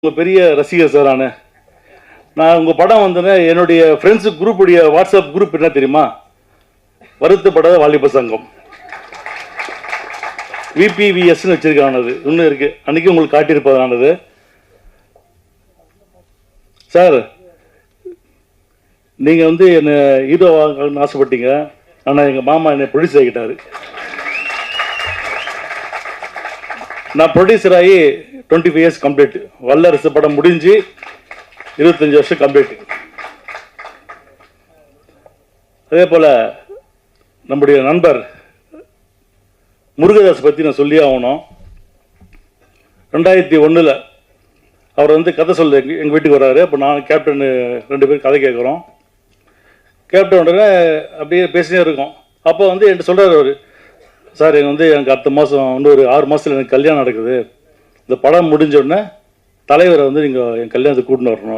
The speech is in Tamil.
உங்கள் பெரிய ரசிகர் சார் நான் உங்கள் படம் வந்தேன்னா என்னுடைய ஃப்ரெண்ட்ஸு குரூப்புடைய வாட்ஸ்அப் குரூப் என்ன தெரியுமா? வருத்தப்படாத வாலிப சங்கம் விபிவிஎஸ்ன்னு வச்சிருக்கானது இன்னும் இருக்குது. அன்றைக்கி உங்களுக்கு காட்டியிருப்பதானது. சார் நீங்கள் வந்து என்னை ஹீரோ வாங்கணும்னு ஆசைப்பட்டீங்க. ஆனால் எங்கள் மாமா என்னை ப்ரொடியூசர் ஆகிட்டார். நான் ப்ரொடியூசர் ஆகி 25 இயர்ஸ் கம்ப்ளீட். வல்லரசு படம் முடிஞ்சு 25 வருஷம் கம்ப்ளீட். அதே போல் நம்முடைய நண்பர் முருகதாஸ் பற்றி நான் சொல்லி ஆகணும். 2001 அவர் வந்து கதை சொல்ல எங்கள் வீட்டுக்கு வர்றாரு. அப்போ நான் கேப்டன் 2 பேரும் கதை கேட்குறோம். கேப்டன் உடனே அப்படியே பேசினே இருக்கோம். அப்போ வந்து என்கிட்ட சொல்கிறார் அவர், சார் எனக்கு அடுத்த மாதம் இன்னொரு 6 மாதத்தில் எனக்கு கல்யாணம் நடக்குது. இந்த படம் முடிஞ்ச உடனே தலைவரை வந்து நீங்கள் என் கல்யாணத்துக்கு கூட்டின்னு வரணும்.